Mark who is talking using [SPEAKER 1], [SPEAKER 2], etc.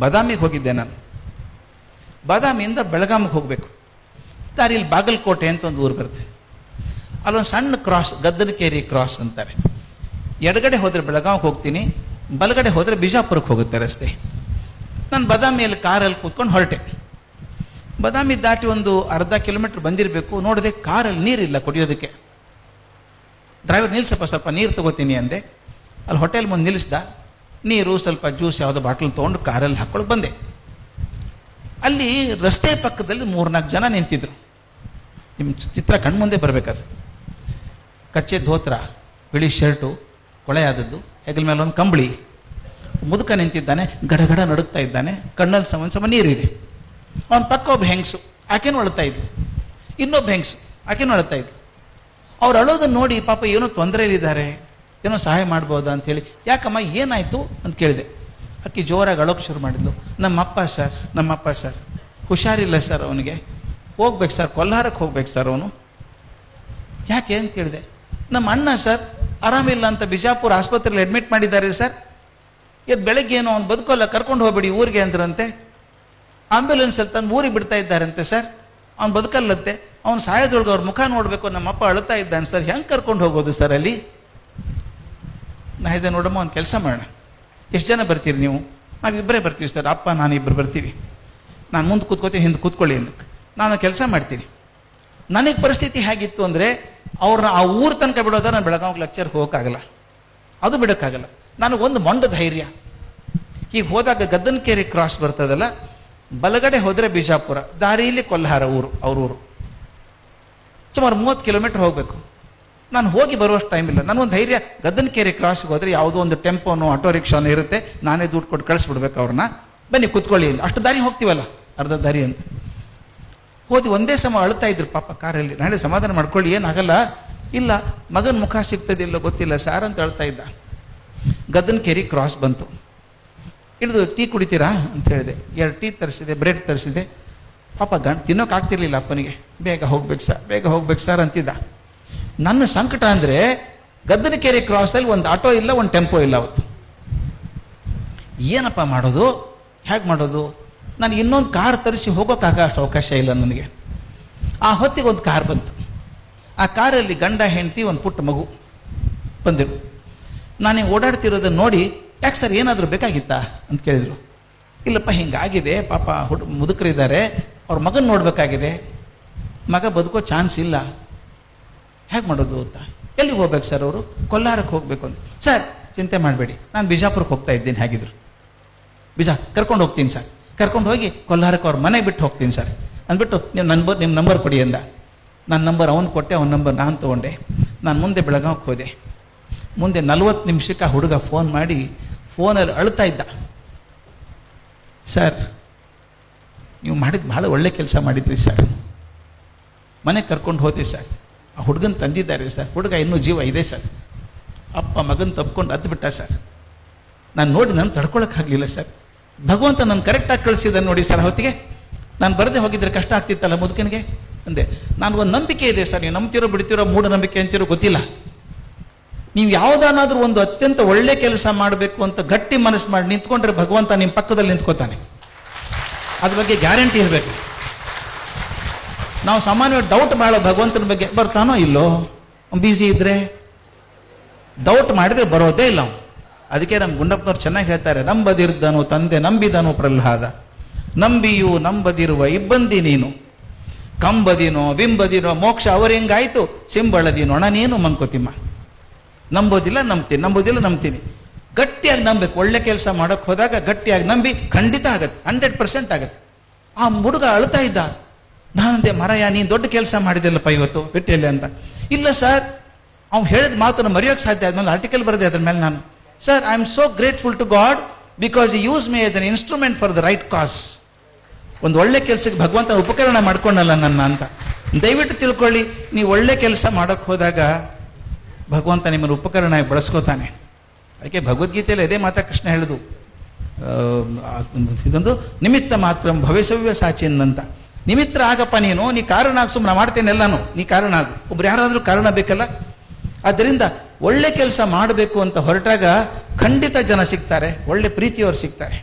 [SPEAKER 1] ಬಾದಾಮಿಗೆ ಹೋಗಿದ್ದೆ ನಾನು. ಬಾದಾಮಿಯಿಂದ ಬೆಳಗಾಮಿಗೆ ಹೋಗಬೇಕು. ದಾರಿಯಲ್ಲಿ ಬಾಗಲಕೋಟೆ ಅಂತ ಒಂದು ಊರು ಬರ್ತದೆ. ಅಲ್ಲೊಂದು ಸಣ್ಣ ಕ್ರಾಸ್, ಗದ್ದನಕೇರಿ ಕ್ರಾಸ್ ಅಂತಾರೆ. ಎಡಗಡೆ ಹೋದರೆ ಬೆಳಗಾವಿಗೆ ಹೋಗ್ತೀನಿ, ಬಲಗಡೆ ಹೋದರೆ ಬಿಜಾಪುರಕ್ಕೆ ಹೋಗುತ್ತೆ ರಸ್ತೆ. ನಾನು ಬಾದಾಮಿಯಲ್ಲಿ ಕಾರಲ್ಲಿ ಕೂತ್ಕೊಂಡು ಹೊರಟೆ. ಬಾದಾಮಿ ದಾಟಿ ಒಂದು ಅರ್ಧ ಕಿಲೋಮೀಟ್ರ್ ಬಂದಿರಬೇಕು. ನೋಡಿದೆ ಕಾರಲ್ಲಿ ನೀರಿಲ್ಲ ಕುಡಿಯೋದಕ್ಕೆ. ಡ್ರೈವರ್ ನಿಲ್ಲಿಸಪ್ಪ, ಸ್ವಲ್ಪ ನೀರು ತಗೋತೀನಿ ಅಂದೆ. ಅಲ್ಲಿ ಹೋಟೆಲ್ ಮುಂದೆ ನಿಲ್ಲಿಸ್ದ. ನೀರು, ಸ್ವಲ್ಪ ಜ್ಯೂಸ್ ಯಾವುದೋ ಬಾಟ್ಲ್ ತೊಗೊಂಡು ಕಾರಲ್ಲಿ ಹಾಕ್ಕೊಂಡು ಬಂದೆ. ಅಲ್ಲಿ ರಸ್ತೆ ಪಕ್ಕದಲ್ಲಿ 3-4 ಜನ ನಿಂತಿದ್ರು. ನಿಮ್ಮ ಚಿತ್ರ ಕಣ್ಮುಂದೆ ಬರಬೇಕದು. ಕಚ್ಚೆ ಧೋತ್ರ, ಬಿಳಿ ಶರ್ಟು, ಕೊಳೆಯಾದದ್ದು, ಹೆಗಲ ಮೇಲೆ ಒಂದು ಕಂಬಳಿ, ಮುದುಕ ನಿಂತಿದ್ದಾನೆ, ಗಡಗಡ ನಡುಗ್ತಾ ಇದ್ದಾನೆ, ಕಣ್ಣಲ್ಲಿ ಸಮ ನೀರಿದೆ. ಅವನ ಪಕ್ಕ ಒಬ್ಬ ಹೆಂಗಸು, ಆಕೆನೂ ಅಳ್ತಾ ಇದ್ಲು. ಇನ್ನೊಬ್ಬ ಹೆಂಗಸು, ಆಕೆನೂ ಅಳ್ತಾ ಇದ್ಲು. ಅವ್ರು ಅಳೋದನ್ನು ನೋಡಿ ಪಾಪ ಏನೋ ತೊಂದರೆಯಲ್ಲಿದ್ದಾರೆ, ಏನೋ ಸಹಾಯ ಮಾಡ್ಬೋದಾ ಅಂಥೇಳಿ, ಯಾಕಮ್ಮ ಏನಾಯಿತು ಅಂತ ಕೇಳಿದೆ. ಆಕೆ ಜೋರಾಗಿ ಅಳೋಕ್ಕೆ ಶುರು ಮಾಡಿದ್ಲು. ನಮ್ಮಪ್ಪ ಸರ್ ಹುಷಾರಿಲ್ಲ ಸರ್, ಅವನಿಗೆ ಹೋಗ್ಬೇಕು ಸರ್, ಕೊಲ್ಹಾರಕ್ಕೆ ಹೋಗ್ಬೇಕು ಸರ್ ಅವನು. ಯಾಕೆ ಅಂತ ಕೇಳಿದೆ. ನಮ್ಮ ಅಣ್ಣ ಸರ್ ಆರಾಮಿಲ್ಲ ಅಂತ ಬಿಜಾಪುರ ಆಸ್ಪತ್ರೆಯಲ್ಲಿ ಅಡ್ಮಿಟ್ ಮಾಡಿದ್ದಾರೆ ಸರ್. ಇವತ್ತು ಬೆಳಗ್ಗೆ ಏನೋ ಅವ್ನು ಬದುಕೋಲ್ಲ, ಕರ್ಕೊಂಡು ಹೋಗ್ಬೇಡಿ ಊರಿಗೆ ಅಂದ್ರಂತೆ. ಆಂಬ್ಯುಲೆನ್ಸಲ್ಲಿ ತಂದು ಊರಿಗೆ ಬಿಡ್ತಾ ಇದ್ದಾರಂತೆ ಸರ್. ಅವ್ನು ಬದುಕಲ್ಲಂತೆ. ಅವ್ನು ಸಾಯೋದ್ರೊಳಗೆ ಅವ್ರ ಮುಖ ನೋಡಬೇಕು, ನಮ್ಮಪ್ಪ ಅಳ್ತಾ ಇದ್ದಾನೆ ಸರ್, ಹೆಂಗೆ ಕರ್ಕೊಂಡು ಹೋಗೋದು ಸರ್ ಅಲ್ಲಿ? ನಾ ಇದೆ ನೋಡಮ್ಮ, ಒಂದು ಕೆಲಸ ಮಾಡೋಣ, ಎಷ್ಟು ಜನ ಬರ್ತೀರಿ ನೀವು? ನಾವಿಬ್ಬರೇ ಬರ್ತೀವಿ ಸರ್, ಅಪ್ಪ ನಾನು ಇಬ್ಬರು ಬರ್ತೀವಿ. ನಾನು ಮುಂದೆ ಕೂತ್ಕೋತೀನಿ, ಹಿಂದೆ ಕೂತ್ಕೊಳ್ಳಿ ಅಂದಕ್ಕೆ. ನಾನು ಕೆಲಸ ಮಾಡ್ತೀನಿ. ನನಗೆ ಪರಿಸ್ಥಿತಿ ಹೇಗಿತ್ತು ಅಂದರೆ, ಅವ್ರನ್ನ ಆ ಊರು ತನಕ ಬಿಡೋದ, ನಾನು ಬೆಳಗಾವಿಗೆ ಲೆಕ್ಚರ್ಗೆ ಹೋಗೋಕ್ಕಾಗಲ್ಲ, ಅದು ಬಿಡೋಕ್ಕಾಗಲ್ಲ. ನನಗೊಂದು ಮೊಂಡ ಧೈರ್ಯ. ಈಗ ಹೋದಾಗ ಗದ್ದನಕೇರಿ ಕ್ರಾಸ್ ಬರ್ತದಲ್ಲ, ಬಲಗಡೆ ಹೋದರೆ ಬಿಜಾಪುರ, ದಾರಿಯಲ್ಲಿ ಕೊಲ್ಹಾರ ಊರು, ಅವ್ರ ಊರು. ಸುಮಾರು 30 ಕಿಲೋಮೀಟ್ರ್ ಹೋಗಬೇಕು. ನಾನು ಹೋಗಿ ಬರುವಷ್ಟು ಟೈಮ್ ಇಲ್ಲ. ನನಗೊಂದು ಧೈರ್ಯ, ಗದ್ದನಕೇರಿ ಕ್ರಾಸ್ಗೆ ಹೋದರೆ ಯಾವುದೋ ಒಂದು ಟೆಂಪೋನೋ ಆಟೋ ರಿಕ್ಷಾನೋ ಇರುತ್ತೆ, ನಾನೇ ದುಡ್ಡು ಕೊಟ್ಟು ಕಳಿಸ್ಬಿಡ್ಬೇಕು ಅವ್ರನ್ನ. ಬನ್ನಿ ಕೂತ್ಕೊಳ್ಳಿ ಅಂತ. ಅಷ್ಟು ದಾರಿ ಹೋಗ್ತೀವಲ್ಲ, ಅರ್ಧ ದಾರಿ ಅಂತ ಹೋದಿ. ಒಂದೇ ಸಮ ಅಳ್ತಾ ಇದ್ರು ಪಾಪ ಕಾರಲ್ಲಿ. ನಾಳೆ ಸಮಾಧಾನ ಮಾಡ್ಕೊಳ್ಳಿ, ಏನಾಗಲ್ಲ. ಇಲ್ಲ, ಮಗನ ಮುಖ ಸಿಗ್ತದಿಲ್ಲ ಗೊತ್ತಿಲ್ಲ ಸಾರ್ ಅಂತ ಅಳ್ತಾ ಇದ್ದ. ಗದ್ದನಕೇರಿ ಕ್ರಾಸ್ ಬಂತು. ಇಳಿದು ಟೀ ಕುಡಿತೀರಾ ಅಂತ ಹೇಳಿದೆ. 2 ಟೀ ತರಿಸಿದೆ, ಬ್ರೆಡ್ ತರಿಸಿದೆ. ಪಾಪ ತಿನ್ನೋಕ್ಕಾಗ್ತಿರ್ಲಿಲ್ಲ ಅಪ್ಪನಿಗೆ. ಬೇಗ ಹೋಗ್ಬೇಕು ಸರ್ ಅಂತಿದ್ದ. ನನ್ನ ಸಂಕಟ ಅಂದರೆ, ಗದ್ದನಕೇರಿ ಕ್ರಾಸಲ್ಲಿ ಒಂದು ಆಟೋ ಇಲ್ಲ, ಒಂದು ಟೆಂಪೋ ಇಲ್ಲ ಅವತ್ತು. ಏನಪ್ಪ ಮಾಡೋದು, ಹೇಗೆ ಮಾಡೋದು? ನನಗೆ ಇನ್ನೊಂದು ಕಾರ್ ತರಿಸಿ ಹೋಗೋಕ್ಕಾಗೋ ಅವಕಾಶ ಇಲ್ಲ ನನಗೆ. ಆ ಹೊತ್ತಿಗೆ ಒಂದು ಕಾರ್ ಬಂತು. ಆ ಕಾರಲ್ಲಿ ಗಂಡ ಹೆಂಡತಿ ಒಂದು ಪುಟ್ಟ ಮಗು ಬಂದರು. ನಾನು ಓಡಾಡ್ತಿರೋದನ್ನು ನೋಡಿ, ಯಾಕೆ ಸರ್ ಏನಾದರೂ ಬೇಕಾಗಿತ್ತಾ ಅಂತ ಕೇಳಿದರು. ಇಲ್ಲಪ್ಪ ಹಿಂಗಾಗಿದೆ, ಪಾಪ ಮುದುಕರಿದ್ದಾರೆ, ಅವ್ರ ಮಗನ ನೋಡಬೇಕಾಗಿದೆ, ಮಗ ಬದುಕೋ ಚಾನ್ಸ್ ಇಲ್ಲ, ಹೇಗೆ ಮಾಡೋದು ಅಂತ. ಎಲ್ಲಿಗೆ ಹೋಗ್ಬೇಕು ಸರ್ ಅವರು? ಕೊಲ್ಹಾರಕ್ಕೆ ಹೋಗಬೇಕು ಅಂತ. ಸರ್ ಚಿಂತೆ ಮಾಡಬೇಡಿ, ನಾನು ಬಿಜಾಪುರಕ್ಕೆ ಹೋಗ್ತಾ ಇದ್ದೀನಿ, ಹೇಗಿದ್ರು ಕರ್ಕೊಂಡು ಹೋಗ್ತೀನಿ ಸರ್. ಕರ್ಕೊಂಡು ಹೋಗಿ ಕೊಲ್ಹಾರಕ್ಕೆ ಅವ್ರ ಮನೆಗೆ ಬಿಟ್ಟು ಹೋಗ್ತೀನಿ ಸರ್ ಅಂದ್ಬಿಟ್ಟು, ನಿಮ್ಮ ನಂಬರ್ ಕೊಡಿ ಅಂದ. ನನ್ನ ನಂಬರ್ ಅವನು ಕೊಟ್ಟೆ, ಅವನ ನಂಬರ್ ನಾನು ತೊಗೊಂಡೆ. ನಾನು ಮುಂದೆ ಬೆಳಗಾವಿಗೆ ಹೋದೆ. ಮುಂದೆ 40 ನಿಮಿಷಕ್ಕೆ ಆ ಹುಡುಗ ಫೋನ್ ಮಾಡಿ ಫೋನಲ್ಲಿ ಅಳ್ತಾ ಇದ್ದ. ಸರ್ ನೀವು ಮಾಡಿದ್ದು ಭಾಳ ಒಳ್ಳೆ ಕೆಲಸ ಮಾಡಿದ್ರಿ ಸರ್, ಮನೆಗೆ ಕರ್ಕೊಂಡು ಹೋದೆ ಸರ್, ಆ ಹುಡುಗನ ತಂದಿದ್ದಾರೆ ಸರ್, ಹುಡುಗ ಇನ್ನೂ ಜೀವ ಇದೆ ಸರ್, ಅಪ್ಪ ಮಗನ ತಪ್ಕೊಂಡು ಹತ್ಬಿಟ್ಟ ಸರ್, ನಾನು ನೋಡಿ ನಾನು ತಡ್ಕೊಳಕ್ಕಾಗಲಿಲ್ಲ ಸರ್, ಭಗವಂತ ನಾನು ಕರೆಕ್ಟಾಗಿ ಕಳಿಸಿದ್ದಾನೆ ನೋಡಿ ಸರ್, ಹೊತ್ತಿಗೆ ನಾನು ಬರದೆ ಹೋಗಿದ್ರೆ ಕಷ್ಟ ಆಗ್ತಿತ್ತಲ್ಲ ಮುದುಕನಿಗೆ ಅಂದೆ. ನನಗೊಂದು ನಂಬಿಕೆ ಇದೆ ಸರ್, ನೀವು ನಂಬ್ತಿರೋ ಬಿಡ್ತಿರೋ ಮೂಢನಂಬಿಕೆ ಅಂತಿರೋ ಗೊತ್ತಿಲ್ಲ, ನೀವು ಯಾವುದಾದ್ರೂ ಒಂದು ಅತ್ಯಂತ ಒಳ್ಳೆ ಕೆಲಸ ಮಾಡಬೇಕು ಅಂತ ಗಟ್ಟಿ ಮನಸ್ಸು ಮಾಡಿ ನಿಂತ್ಕೊಂಡ್ರೆ ಭಗವಂತ ನಿಮ್ಮ ಪಕ್ಕದಲ್ಲಿ ನಿಂತ್ಕೋತಾನೆ, ಅದ್ರ ಬಗ್ಗೆ ಗ್ಯಾರಂಟಿ ಇರಬೇಕು. ನಾವು ಸಾಮಾನ್ಯವಾಗಿ ಡೌಟ್ ಮಾಡೋ ಭಗವಂತನ ಬಗ್ಗೆ, ಬರ್ತಾನೋ ಇಲ್ಲೋ, ಬ್ಯುಸಿ ಇದ್ರೆ ಡೌಟ್ ಮಾಡಿದ್ರೆ ಬರೋದೇ ಇಲ್ಲ. ಅದಕ್ಕೆ ನಮ್ಮ ಗುಂಡಪ್ಪನವ್ರು ಚೆನ್ನಾಗಿ ಹೇಳ್ತಾರೆ, ನಂಬದಿರ್ದನು ತಂದೆ ನಂಬಿದನು ಪ್ರಹ್ಲಾದ, ನಂಬಿಯೂ ನಂಬದಿರುವ ಇಬ್ಬಂದಿ ನೀನು, ಕಂಬದಿನೋ ಬಿಂಬದಿನೋ ಮೋಕ್ಷ ಅವರಿಂಗಾಯ್ತು, ಸಿಂಬಳದಿನೊಣ ನೀನು ಮಂಕುತಿಮ್ಮ. ನಂಬೋದಿಲ್ಲ ನಂಬ್ತೀನಿ, ಗಟ್ಟಿಯಾಗಿ ನಂಬಬೇಕು. ಒಳ್ಳೆ ಕೆಲಸ ಮಾಡೋಕ್ಕೆ ಹೋದಾಗ ಗಟ್ಟಿಯಾಗಿ ನಂಬಿ ಖಂಡಿತ ಆಗತ್ತೆ, 100% ಆಗತ್ತೆ. ಆ ಹುಡುಗ ಅಳ್ತಾ ಇದ್ದ. ನಾನಂದೆ, ಮರಯ್ಯ ನೀನು ದೊಡ್ಡ ಕೆಲಸ ಮಾಡಿದೆಲ್ಲಪ್ಪ ಇವತ್ತು ಬಿಟ್ಟೆಲ್ಲ ಅಂತ. ಇಲ್ಲ ಸರ್, ಅವ್ನು ಹೇಳಿದ ಮಾತನ್ನು ಮರೆಯೋಕ್ಕೆ ಸಾಧ್ಯ ಆದ್ಮೇಲೆ ಆರ್ಟಿಕಲ್ ಬರೆದೆ ಅದ್ರ ಮೇಲೆ ನಾನು. Sir, I am so grateful to God because he uses me as an instrument for the right cause. ಒಂದು ಒಳ್ಳೆ ಕೆಲಸಕ್ಕೆ ಭಗವಂತ ಉಪಕರಣ ಮಾಡ್ಕೊಂಡಲ್ಲ ನನ್ನ ಅಂತ. ದಯವಿಟ್ಟು ತಿಳ್ಕೊಳ್ಳಿ, ನೀವು ಒಳ್ಳೆ ಕೆಲಸ ಮಾಡೋಕ್ಕೆ ಹೋದಾಗ ಭಗವಂತ ನಿಮ್ಮನ್ನು ಉಪಕರಣ ಬಳಸ್ಕೋತಾನೆ. ಅದಕ್ಕೆ ಭಗವದ್ಗೀತೆಯಲ್ಲಿ ಅದೇ ಮಾತಾ ಕೃಷ್ಣ ಹೇಳಿದು, ಇದೊಂದು ನಿಮಿತ್ತ ಮಾತ್ರ ಭವಿಸವ್ಯ ಸಾಚಿನ್ ಅಂತ. ನಿಮಿತ್ರ ಆಗಪ್ಪ, ನೀ ಕಾರಣ ಆಗಿ ಸುಮ್ಮನೆ ಮಾಡ್ತೇನೆ ಎಲ್ಲಾನು, ನೀ ಕಾರಣ ಆಗು. ಒಬ್ರು ಯಾರಾದರೂ ಕಾರಣ ಬೇಕಲ್ಲ. ಆದ್ದರಿಂದ ಒಳ್ಳೆ ಕೆಲಸ ಮಾಡಬೇಕು ಅಂತ ಹೊರಟಾಗ ಖಂಡಿತ ಜನ ಸಿಗ್ತಾರೆ, ಒಳ್ಳೆ ಪ್ರೀತಿಯವರು ಸಿಗ್ತಾರೆ.